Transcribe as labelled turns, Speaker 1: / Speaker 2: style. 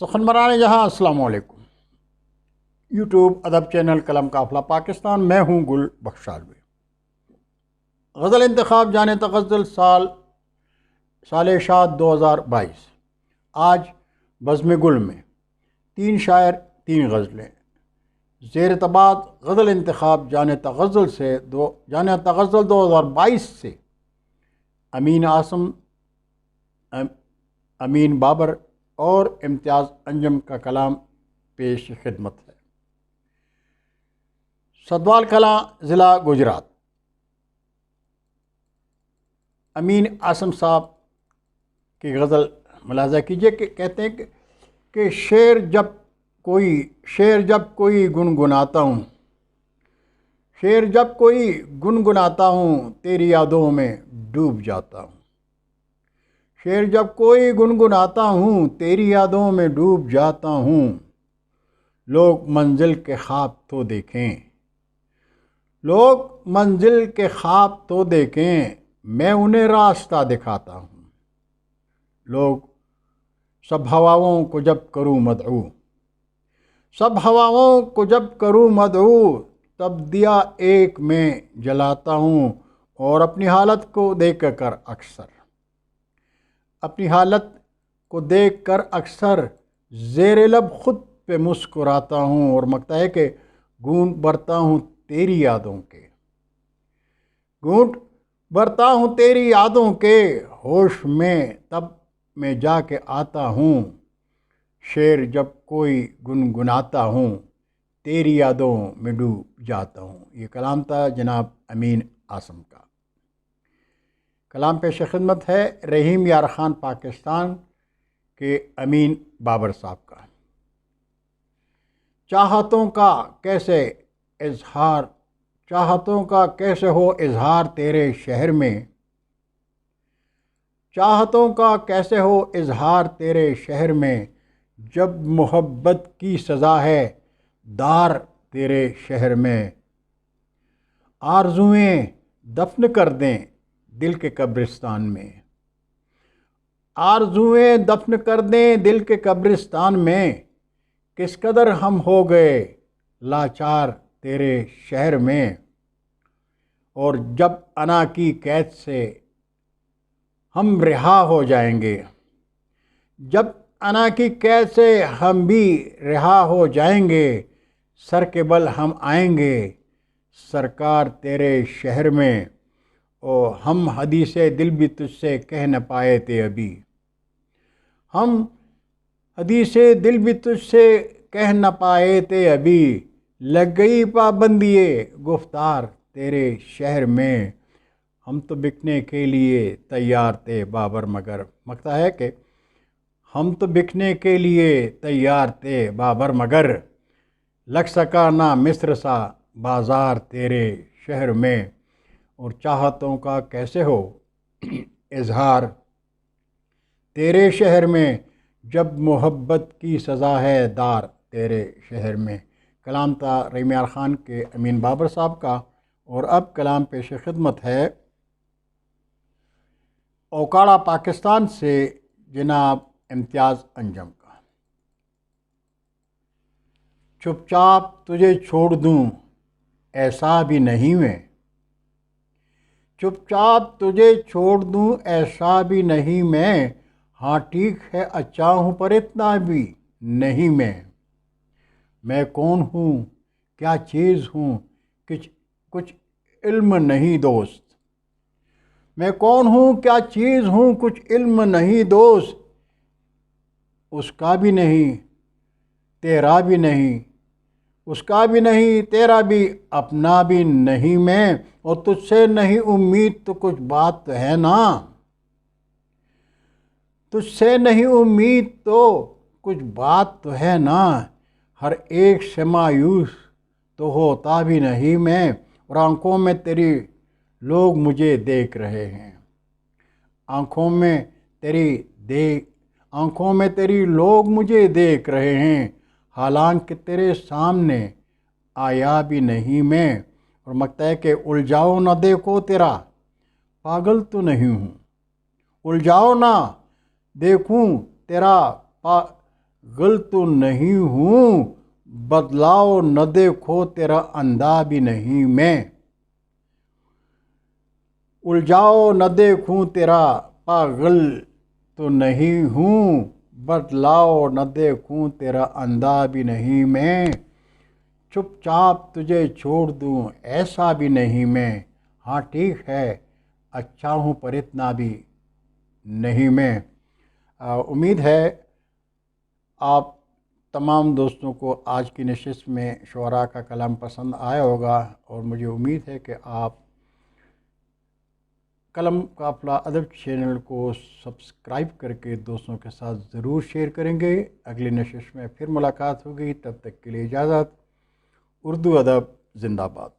Speaker 1: सखनमरान जहाँ अस्सलाम वालेकुम। यूट्यूब अदब चैनल कलम काफिला पाकिस्तान, मैं हूँ गुल बख्शालवी। गज़ल इंतखाब जाने तगज़ल साल शाद 2022। आज बज़्म गुल में 3 शायर 3 गज़लें। ज़ेर तबाद गज़ल इंतखाब जाने तगज़ल 2022 से अमीन आसम, अमीन बाबर और इम्तियाज़ अंजम का कलाम पेश खिदमत है। सदवाल कलां, ज़िला गुजरात। अमीन आसम साहब की गज़ल मुलाज़ा कीजिए कि कहते हैं कि शेर जब कोई गुनगुनाता हूँ, शेर जब कोई गुनगुनाता हूँ, तेरी यादों में डूब जाता हूँ। शेर जब कोई गुनगुनाता हूँ, तेरी यादों में डूब जाता हूँ। लोग मंजिल के ख्वाब तो देखें, लोग मंजिल के ख्वाब तो देखें, मैं उन्हें रास्ता दिखाता हूँ। लोग सब हवाओं को जब करूँ मदऊ, सब हवाओं को जब करूँ मदऊ, तब दिया एक में जलाता हूँ। और अपनी हालत को देख कर अक्सर ज़ेरे लब खुद पे मुस्कुराता हूँ। और मकता है कि गूंट भरता हूँ तेरी यादों के, गूंट भरता हूँ तेरी यादों के, होश में तब मैं जाके आता हूँ। शेर जब कोई गुनगुनाता हूँ, तेरी यादों में डूब जाता हूँ। ये कलाम था जनाब अमीन आसम का। कलाम पेश खिदमत है रहीम यार ख़ान पाकिस्तान के अमीन बाबर साहब का। चाहतों का कैसे हो इजहार तेरे शहर में, चाहतों का कैसे हो इजहार तेरे शहर में, जब मोहब्बत की सज़ा है दार तेरे शहर में। आरज़ुएं दफन कर दें दिल के कब्रिस्तान में, आरज़ुएं दफन कर दें दिल के कब्रिस्तान में, किस कदर हम हो गए लाचार तेरे शहर में। और जब अना की कैद से हम रिहा हो जाएंगे, जब अना की कैद से हम भी रिहा हो जाएंगे, सर के बल हम आएंगे सरकार तेरे शहर में। ओ हम हदीसे दिल भी तुझसे कह न पाए थे अभी, हम हदीसे दिल भी तुझसे कह न पाए थे अभी, लग गई पाबंदिए गुफ्तार तेरे शहर में। हम तो बिकने के लिए तैयार थे बाबर मगर, मकता है कि हम तो बिकने के लिए तैयार थे बाबर मगर, लग सका ना मिस्र सा बाज़ार तेरे शहर में। और चाहतों का कैसे हो इजहार तेरे शहर में, जब मोहब्बत की सज़ा है दार तेरे शहर में। कलाम था रहीम यार ख़ान के अमीन बाबर साहब का। और अब कलाम पेश खिदमत है ओकाड़ा पाकिस्तान से जनाब इम्तियाज़ अंजम का। चुपचाप तुझे छोड़ दूँ ऐसा भी नहीं मैं, चुपचाप तुझे छोड़ दूँ ऐसा भी नहीं मैं, हाँ ठीक है अच्छा हूँ पर इतना भी नहीं मैं कौन हूँ क्या चीज़ हूँ कुछ इल्म नहीं दोस्त, मैं कौन हूँ क्या चीज़ हूँ कुछ इल्म नहीं दोस्त। उसका भी नहीं तेरा भी नहीं, उसका भी नहीं तेरा भी अपना भी नहीं मैं। और तुझसे नहीं उम्मीद तो कुछ बात तो है ना, तुझसे नहीं उम्मीद तो कुछ बात तो है ना। हर एक से मायूस तो होता भी नहीं मैं, और आंखों में तेरी लोग मुझे देख रहे हैं, आंखों में तेरी लोग मुझे देख रहे हैं, हालांकि तेरे सामने आया भी नहीं मैं। और मकता है कि उलझाओ ना देखो तेरा पागल तो नहीं हूँ, उलझाओ ना देखूं तेरा गुल तो नहीं हूँ, बदलाव न देखो तेरा अंधा भी नहीं मैं। उलझाओ न देखूं तेरा पागल तो नहीं हूँ, बदलाव न देखूं तेरा अंधा भी नहीं मैं। चुपचाप तुझे छोड़ दूं ऐसा भी नहीं मैं। हाँ ठीक है, अच्छा हूँ पर इतना भी नहीं मैं। उम्मीद है आप तमाम दोस्तों को आज की नशिस्त में शुअरा का कलाम पसंद आया होगा, और मुझे उम्मीद है कि आप कलम काफ़िला अदब चैनल को सब्सक्राइब करके दोस्तों के साथ ज़रूर शेयर करेंगे। अगली नशिश में फिर मुलाकात होगी, तब तक के लिए इजाज़त। उर्दू अदब ज़िंदाबाद।